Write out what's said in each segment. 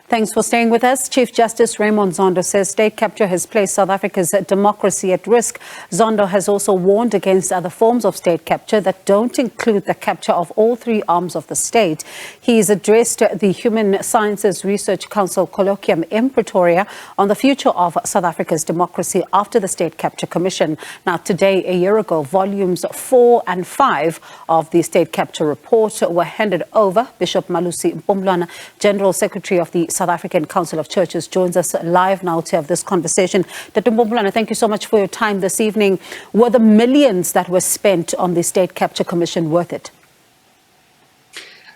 Thanks for staying with us. Chief Justice Raymond Zondo says state capture has placed South Africa's democracy at risk. Zondo has also warned against other forms of state capture that don't include the capture of all three arms of the state. He's addressed the Human Sciences Research Council colloquium in Pretoria on the future of South Africa's democracy after the State Capture Commission. Now, today, a year ago, volumes 4 and 5 of the State Capture report were handed over. Bishop Malusi Mpumlwana, General Secretary of the South African Council of Churches, joins us live now to have this conversation. Dr. Mpumlwana, thank you so much for your time this evening. Were the millions that were spent on the State Capture Commission worth it?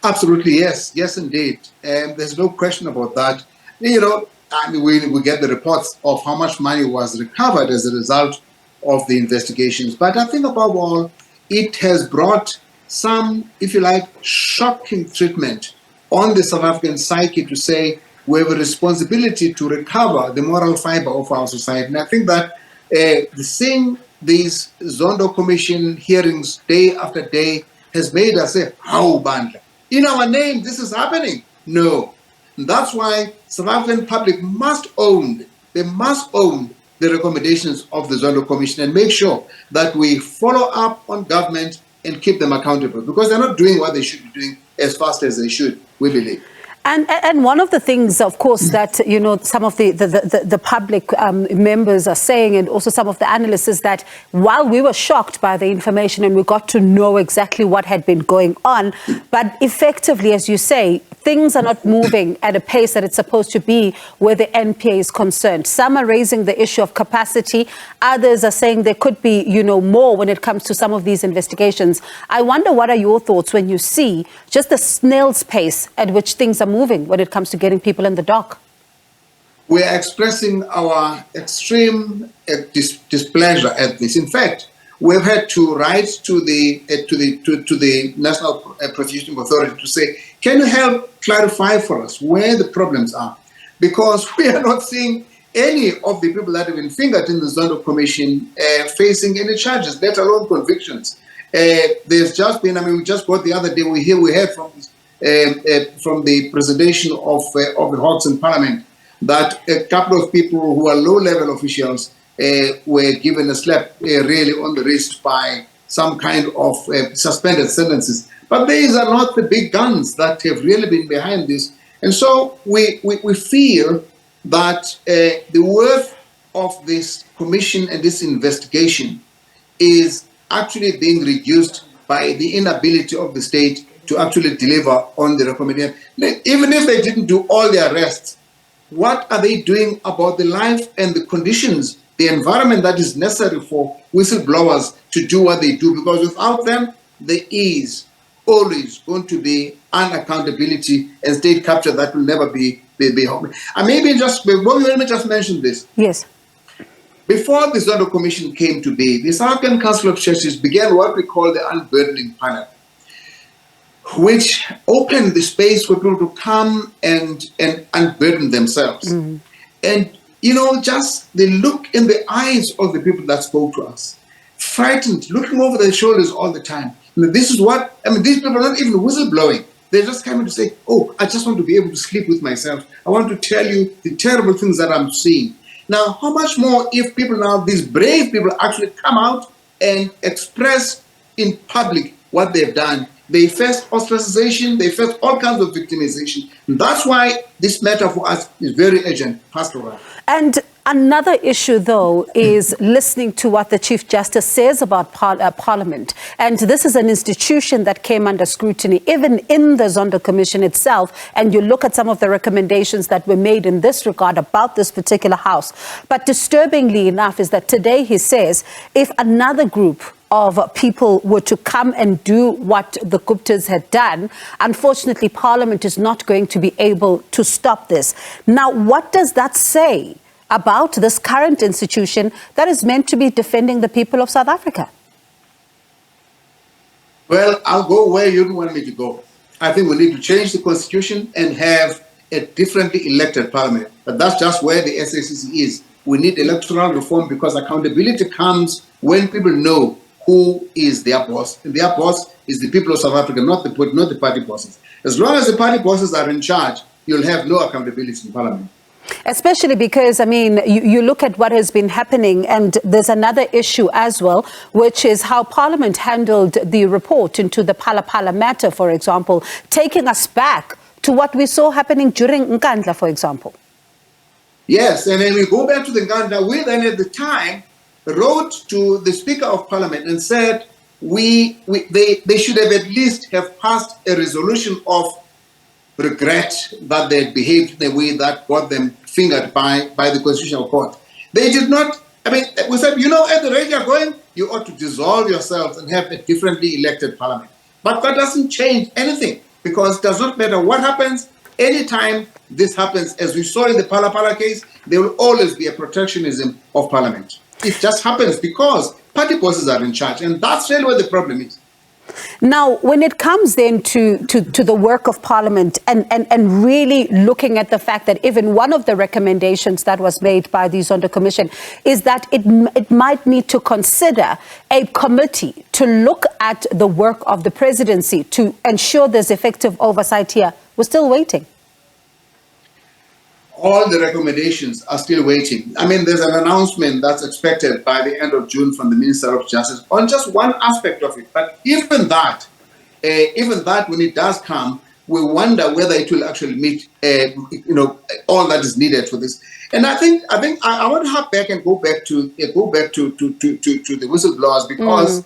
Absolutely, yes. Yes, indeed. There's no question about that. You know, I mean, we get the reports of how much money was recovered as a result of the investigations. But I think above all, it has brought some, if you like, shocking treatment on the South African psyche to say we have a responsibility to recover the moral fiber of our society. And I think that seeing these Zondo Commission hearings day after day has made us say, how bandla? In our name, this is happening. No. And that's why South African public must own, they must own the recommendations of the Zondo Commission and make sure that we follow up on government and keep them accountable, because they're not doing what they should be doing as fast as they should, we believe. And one of the things, of course, that, you know, some of the public members are saying, and also some of the analysts, is that while we were shocked by the information and we got to know exactly what had been going on, but effectively, as you say, things are not moving at a pace that it's supposed to be where the NPA is concerned. Some are raising the issue of capacity. Others are saying there could be, you know, more when it comes to some of these investigations. I wonder, what are your thoughts when you see just the snail's pace at which things are moving when it comes to getting people in the dock? We are expressing our extreme displeasure at this. In fact, we have had to write to the National Prosecuting Authority to say, can you help clarify for us where the problems are? Because we are not seeing any of the people that have been fingered in the Zondo Commission facing any charges, let alone convictions. There's just been, I mean, we just got the other day, we heard from the presentation of the Hawks in Parliament that a couple of people who are low-level officials were given a slap really on the wrist by some kind of suspended sentences. But these are not the big guns that have really been behind this. And so we feel that the worth of this commission and this investigation is actually being reduced by the inability of the state to actually deliver on the recommendation. Even if they didn't do all the arrests, what are they doing about the life and the conditions, the environment that is necessary for whistleblowers to do what they do? Because without them, there is always going to be unaccountability and state capture that will never be happening. And maybe let me just mention this. Yes. Before the Zondo Commission came to be, the South African Council of Churches began what we call the Unburdening Panel, which opened the space for people to come and unburden themselves. Mm. And, you know, just the look in the eyes of the people that spoke to us, frightened, looking over their shoulders all the time. You know, this is what, I mean, these people are not even whistleblowing. They're just coming to say, oh, I just want to be able to sleep with myself. I want to tell you the terrible things that I'm seeing. Now, how much more if people now, these brave people, actually come out and express in public what they've done? They face ostracization, they face all kinds of victimization. And that's why this matter for us is very urgent, Pastor. And another issue, though, is listening to what the Chief Justice says about Parliament. And this is an institution that came under scrutiny, even in the Zondo Commission itself. And you look at some of the recommendations that were made in this regard about this particular house. But disturbingly enough is that today he says, if another group of people were to come and do what the Guptas had done, unfortunately, Parliament is not going to be able to stop this. Now, what does that say about this current institution that is meant to be defending the people of South Africa? Well, I'll go where you don't want me to go. I think we need to change the constitution and have a differently elected parliament. But that's just where the SABC is. We need electoral reform because accountability comes when people know who is their boss. And their boss is the people of South Africa, not the party bosses. As long as the party bosses are in charge, you'll have no accountability in Parliament. Especially because, I mean, you look at what has been happening, and there's another issue as well, which is how Parliament handled the report into the Phala matter, for example, taking us back to what we saw happening during Nkandla, for example. Yes, and then we go back to the Nkandla. We then at the time wrote to the Speaker of Parliament and said they should have at least have passed a resolution of regret that they had behaved in a way that got them fingered by the Constitutional Court. They did not. I mean, we said, you know, at the rate you're going, you ought to dissolve yourselves and have a differently elected Parliament. But that doesn't change anything, because it does not matter what happens. Anytime this happens, as we saw in the Phala case, there will always be a protectionism of Parliament. It just happens because party bosses are in charge, and that's really what the problem is. Now, when it comes then to the work of Parliament and really looking at the fact that even one of the recommendations that was made by the Zondo Commission is that it might need to consider a committee to look at the work of the presidency to ensure there's effective oversight here. We're still waiting. All the recommendations are still waiting. I mean, there's an announcement that's expected by the end of June from the Minister of Justice on just one aspect of it. But even that, when it does come, we wonder whether it will actually meet, all that is needed for this. And I think I want to hop back and go back to the whistleblowers, because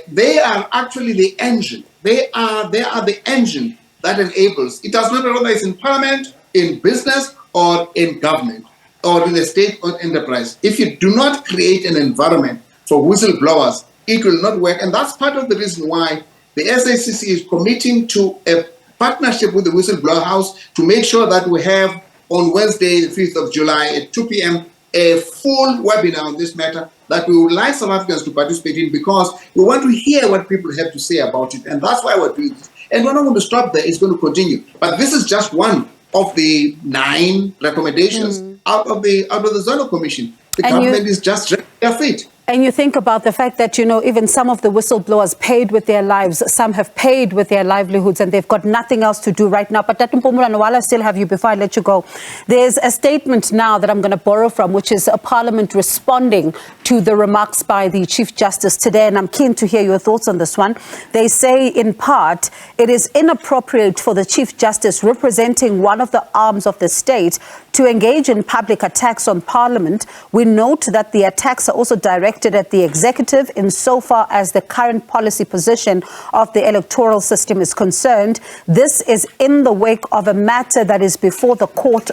they are actually the engine. They are the engine that enables. It does not matter whether it's in Parliament, in business, or in government, or in a state-owned enterprise. If you do not create an environment for whistleblowers, it will not work. And that's part of the reason why the SACC is committing to a partnership with the Whistleblower House to make sure that we have on Wednesday, the 5th of July at 2 p.m., a full webinar on this matter that we would like South Africans to participate in, because we want to hear what people have to say about it. And that's why we're doing this. And we're not going to stop there. It's going to continue. But this is just one of the 9 recommendations out of the Zondo Commission. The government is just dragging their feet. And you think about the fact that, even some of the whistleblowers paid with their lives, some have paid with their livelihoods, and they've got nothing else to do right now. But Mpumlwana, while I still have you, before I let you go, there's a statement now that I'm going to borrow from, which is a Parliament responding to the remarks by the Chief Justice today. And I'm keen to hear your thoughts on this one. They say, in part, it is inappropriate for the Chief Justice representing one of the arms of the state to engage in public attacks on Parliament. We note that the attacks are also directed at the executive insofar as the current policy position of the electoral system is concerned. This is in the wake of a matter that is before the court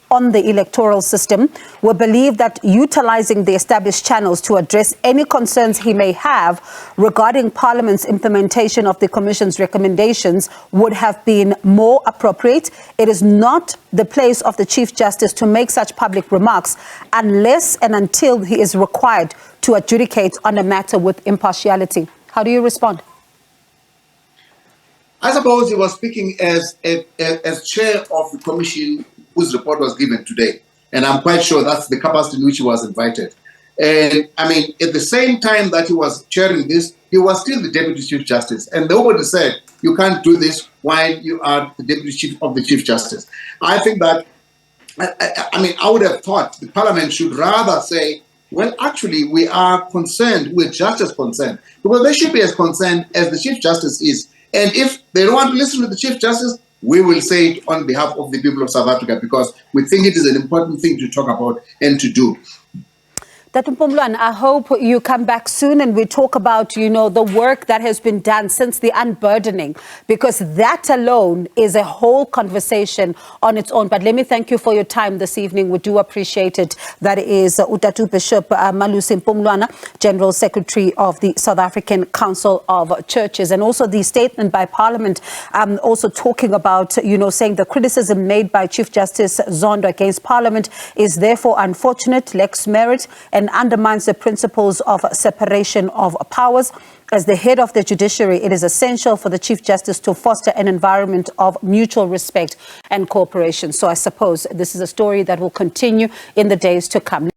on the electoral system. We believe that utilizing the established channels to address any concerns he may have regarding Parliament's implementation of the Commission's recommendations would have been more appropriate. It is not the place of the Chief Justice to make such public remarks unless and until he is required to adjudicate on a matter with impartiality. How do you respond? I suppose he was speaking as chair of the commission whose report was given today. And I'm quite sure that's the capacity in which he was invited. And I mean, at the same time that he was chairing this, he was still the Deputy Chief Justice. And nobody said, you can't do this while you are the Deputy Chief of the Chief Justice. I think that, I would have thought the Parliament should rather say, well, actually, we are concerned, we're just as concerned, because they should be as concerned as the Chief Justice is. And if they don't want to listen to the Chief Justice, we will say it on behalf of the people of South Africa, because we think it is an important thing to talk about and to do. Mpumlwana, I hope you come back soon and we talk about, the work that has been done since the unburdening, because that alone is a whole conversation on its own. But let me thank you for your time this evening. We do appreciate it. That is Utatu Bishop Malusi Mpumlwana, General Secretary of the South African Council of Churches, and also the statement by Parliament also talking about, saying the criticism made by Chief Justice Zondo against Parliament is therefore unfortunate, lacks merit, and undermines the principles of separation of powers. As the head of the judiciary, it is essential for the Chief Justice to foster an environment of mutual respect and cooperation. So I suppose this is a story that will continue in the days to come.